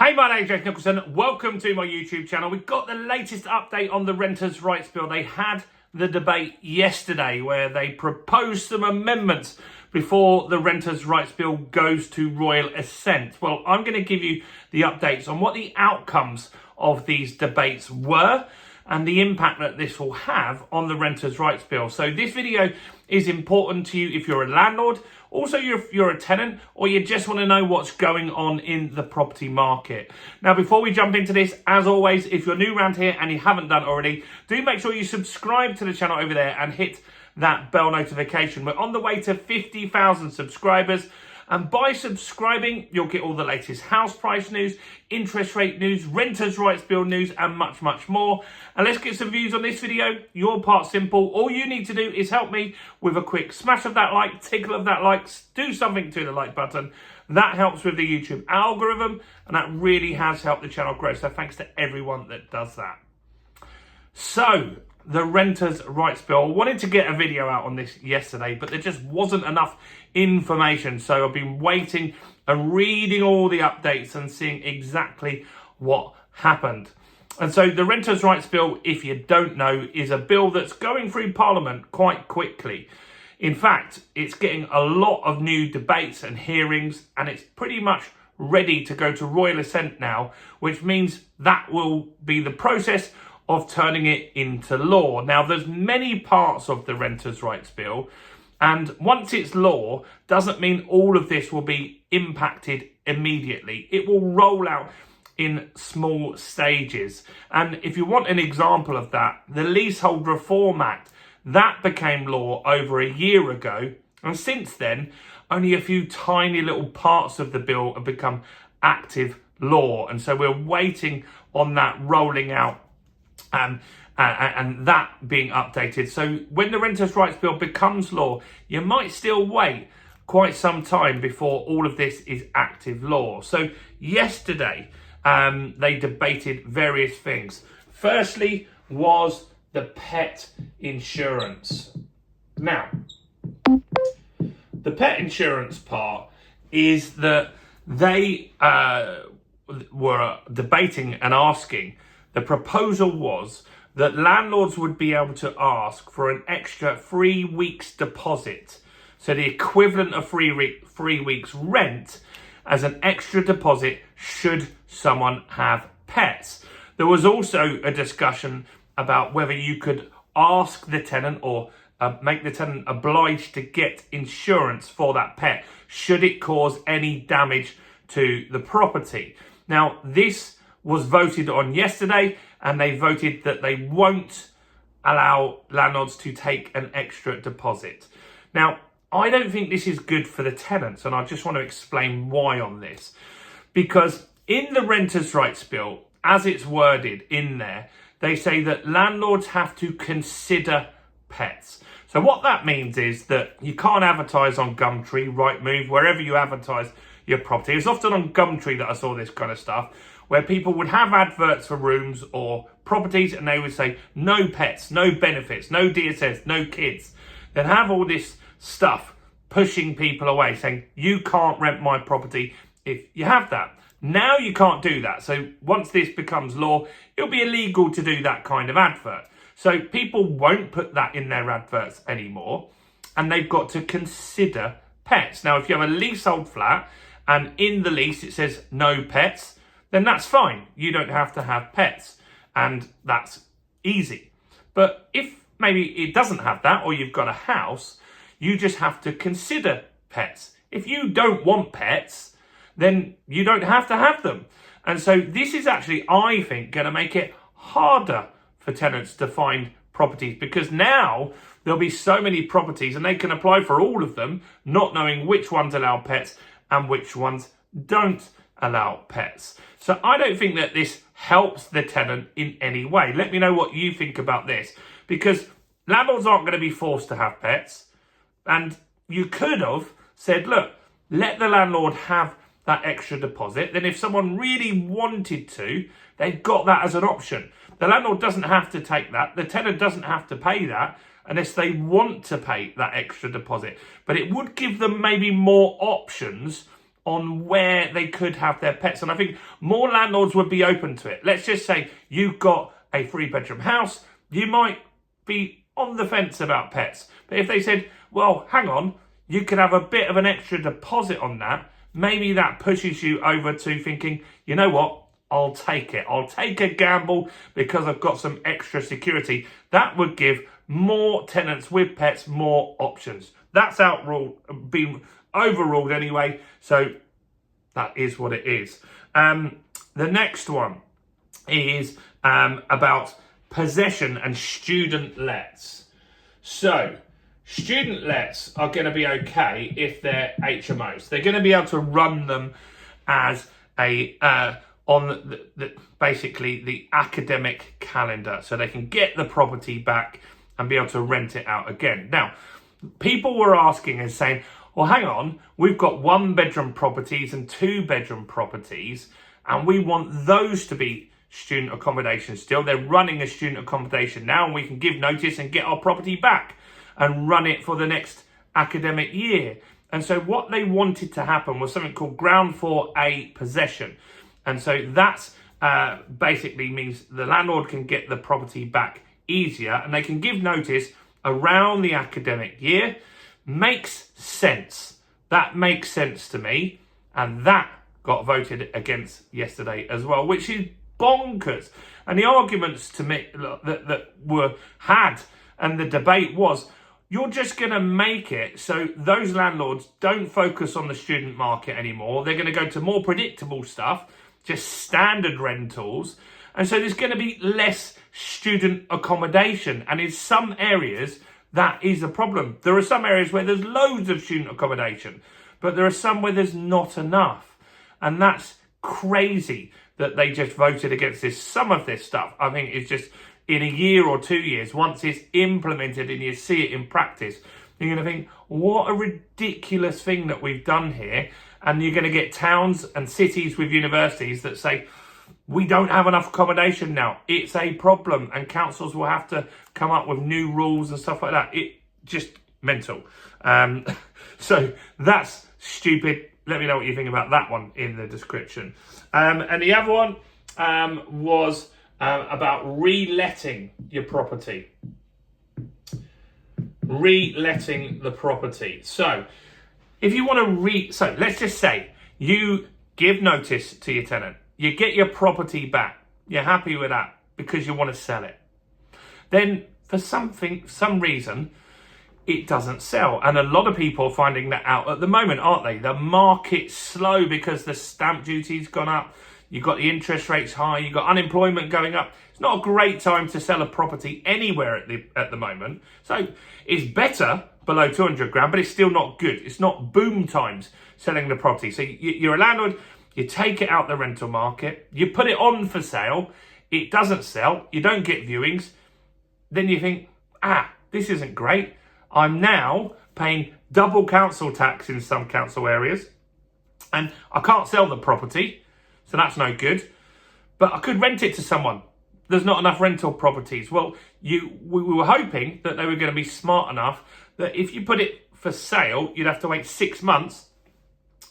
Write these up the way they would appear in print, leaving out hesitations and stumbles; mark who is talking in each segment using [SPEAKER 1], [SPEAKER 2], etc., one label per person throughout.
[SPEAKER 1] Hey, my name's Nicholson. Welcome to my YouTube channel. We've got the latest update on the Renters' Rights Bill. They had the debate yesterday where they proposed some amendments before the Renters' Rights Bill goes to royal assent. Well, I'm going to give you the updates on what the outcomes of these debates were and the impact that this will have on the Renters' Rights Bill. So this video is important to you if you're a landlord, also if you're a tenant, or you just want to know what's going on in the property market. Now, before we jump into this, as always, if you're new around here and you haven't done already, do make sure you subscribe to the channel over there and hit that bell notification. We're on the way to 50,000 subscribers. And by subscribing, you'll get all the latest house price news, interest rate news, Renters' Rights Bill news, and much, much more. And let's get some views on this video. Your part's simple. All you need to do is help me with a quick smash of that like, tickle of that like, do something to the like button. That helps with the YouTube algorithm, and that really has helped the channel grow. So thanks to everyone that does that. So, the Renters' Rights Bill. I wanted to get a video out on this yesterday, but there just wasn't enough information. So I've been waiting and reading all the updates and seeing exactly what happened. And so the Renters' Rights Bill, if you don't know, is a bill that's going through Parliament quite quickly. In fact, it's getting a lot of new debates and hearings, and it's pretty much ready to go to royal assent now, which means that will be the process of turning it into law. Now, there's many parts of the Renters' Rights Bill, and once it's law, doesn't mean all of this will be impacted immediately. It will roll out in small stages. And if you want an example of that, the Leasehold Reform Act, that became law over a year ago, and since then, only a few tiny little parts of the bill have become active law. And so we're waiting on that rolling out and that being updated. So when the Renters' Rights Bill becomes law, you might still wait quite some time before all of this is active law. So yesterday, they debated various things. Firstly was the pet insurance. Now, the pet insurance part is that they were debating and asking. The proposal was that landlords would be able to ask for an extra 3 weeks deposit. So the equivalent of 3 weeks rent as an extra deposit should someone have pets. There was also a discussion about whether you could ask the tenant or make the tenant obliged to get insurance for that pet should it cause any damage to the property. Now, this was voted on yesterday, and they voted that they won't allow landlords to take an extra deposit. Now, I don't think this is good for the tenants, and I just want to explain why on this. Because in the Renters' Rights Bill, as it's worded in there, they say that landlords have to consider pets. So what that means is that you can't advertise on Gumtree, Rightmove, wherever you advertise your property. It's often on Gumtree that I saw this kind of stuff, where people would have adverts for rooms or properties and they would say, no pets, no benefits, no DSS, no kids. They'd have all this stuff pushing people away, saying, you can't rent my property if you have that. Now you can't do that. So once this becomes law, it'll be illegal to do that kind of advert. So people won't put that in their adverts anymore, and they've got to consider pets. Now, if you have a leasehold flat and in the lease it says no pets, then that's fine. You don't have to have pets, and that's easy. But if maybe it doesn't have that, or you've got a house, you just have to consider pets. If you don't want pets, then you don't have to have them. And so this is actually, I think, going to make it harder for tenants to find properties, because now there'll be so many properties and they can apply for all of them, not knowing which ones allow pets and which ones don't allow pets. So I don't think that this helps the tenant in any way. Let me know what you think about this, because landlords aren't going to be forced to have pets. And you could have said, look, let the landlord have that extra deposit. Then if someone really wanted to, they've got that as an option. The landlord doesn't have to take that. The tenant doesn't have to pay that unless they want to pay that extra deposit. But it would give them maybe more options on where they could have their pets. And I think more landlords would be open to it. Let's just say you've got a 3-bedroom house, you might be on the fence about pets. But if they said, well, hang on, you could have a bit of an extra deposit on that, maybe that pushes you over to thinking, you know what, I'll take it. I'll take a gamble because I've got some extra security. That would give more tenants with pets more options. That's been overruled anyway, so that is what it is. The next one is about possession and student lets. So student lets are going to be okay if they're HMOs. They're going to be able to run them as a on basically the academic calendar, so they can get the property back and be able to rent it out again. Now, people were asking and saying, well, hang on, we've got 1-bedroom properties and 2-bedroom properties, and we want those to be student accommodation still. They're running a student accommodation now, and we can give notice and get our property back and run it for the next academic year. And so what they wanted to happen was something called ground for a possession. And so that's basically means the landlord can get the property back easier, and they can give notice around the academic year. Makes sense. That makes sense to me. And that got voted against yesterday as well, which is bonkers. And the arguments to me that were had and the debate was, you're just going to make it so those landlords don't focus on the student market anymore. They're going to go to more predictable stuff, just standard rentals. And so there's going to be less student accommodation. And in some areas, that is a problem. There are some areas where there's loads of student accommodation, but there are some where there's not enough. And that's crazy that they just voted against this. Some of this stuff, I think, is just in a year or 2 years, once it's implemented and you see it in practice, you're going to think, what a ridiculous thing that we've done here. And you're going to get towns and cities with universities that say, we don't have enough accommodation now. It's a problem, and councils will have to come up with new rules and stuff like that. It just mental. So that's stupid. Let me know what you think about that one in the description. And the other one was about reletting your property. Reletting the property. So if you want to so let's just say you give notice to your tenant. You get your property back. You're happy with that because you want to sell it. Then for some reason, it doesn't sell. And a lot of people are finding that out at the moment, aren't they? The market's slow because the stamp duty's gone up. You've got the interest rates high. You've got unemployment going up. It's not a great time to sell a property anywhere at the moment. So it's better below 200 grand, but it's still not good. It's not boom times selling the property. So you're a landlord. You take it out the rental market, you put it on for sale, it doesn't sell, you don't get viewings, then you think, this isn't great. I'm now paying double council tax in some council areas, and I can't sell the property, so that's no good, but I could rent it to someone. There's not enough rental properties. Well, we were hoping that they were going to be smart enough that if you put it for sale, you'd have to wait 6 months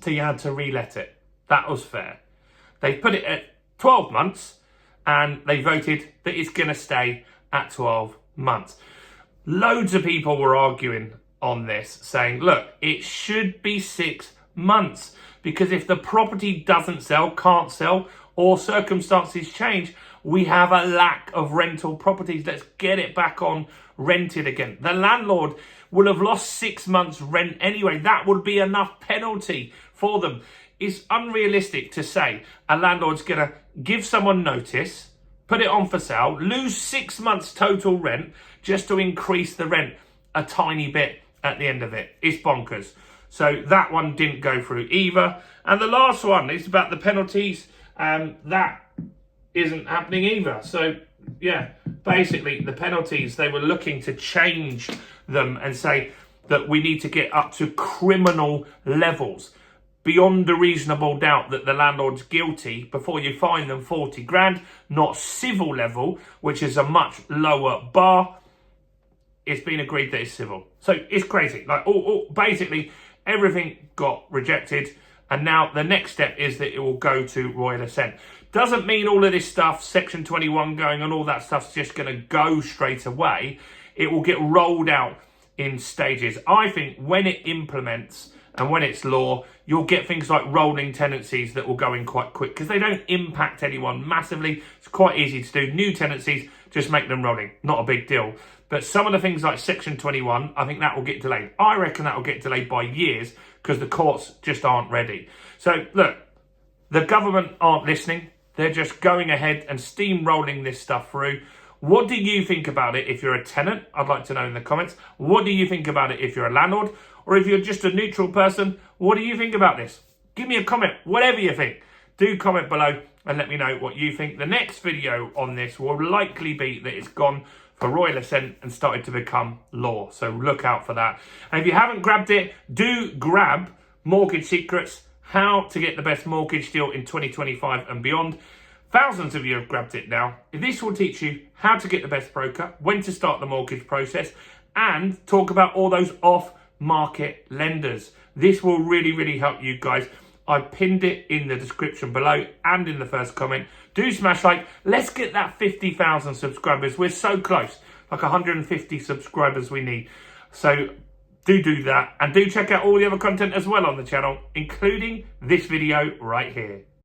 [SPEAKER 1] till you had to relet it. That was fair. They put it at 12 months and they voted that it's going to stay at 12 months. Loads of people were arguing on this, saying, look, it should be 6 months because if the property doesn't sell, can't sell, or circumstances change, we have a lack of rental properties. Let's get it back on rented again. The landlord will have lost 6 months rent anyway. That would be enough penalty for them. It's unrealistic to say a landlord's going to give someone notice, put it on for sale, lose 6 months total rent just to increase the rent a tiny bit at the end of it. It's bonkers. So that one didn't go through either. And the last one is about the penalties. That isn't happening either. So yeah, basically the penalties, they were looking to change them and say that we need to get up to criminal levels. Beyond a reasonable doubt that the landlord's guilty before you fine them 40 grand, not civil level, which is a much lower bar. It's been agreed that it's civil. So it's crazy. Like, basically, everything got rejected. And now the next step is that it will go to royal assent. Doesn't mean all of this stuff, Section 21 going and all that stuff's just going to go straight away. It will get rolled out in stages. I think when it implements and when it's law, you'll get things like rolling tenancies that will go in quite quick because they don't impact anyone massively. It's quite easy to do. New tenancies, just make them rolling. Not a big deal. But some of the things like Section 21, I think that will get delayed. I reckon that will get delayed by years because the courts just aren't ready. So look, the government aren't listening. They're just going ahead and steamrolling this stuff through. What do you think about it if you're a tenant? I'd like to know in the comments. What do you think about it if you're a landlord? Or if you're just a neutral person, what do you think about this? Give me a comment, whatever you think. Do comment below and let me know what you think. The next video on this will likely be that it's gone for royal assent and started to become law. So look out for that. And if you haven't grabbed it, do grab Mortgage Secrets, how to get the best mortgage deal in 2025 and beyond. Thousands of you have grabbed it now. This will teach you how to get the best broker, when to start the mortgage process, and talk about all those off-market lenders. This will really, really help you guys. I pinned it in the description below and in the first comment. Do smash like. Let's get that 50,000 subscribers. We're so close, like 150 subscribers we need. So do that, and do check out all the other content as well on the channel, including this video right here.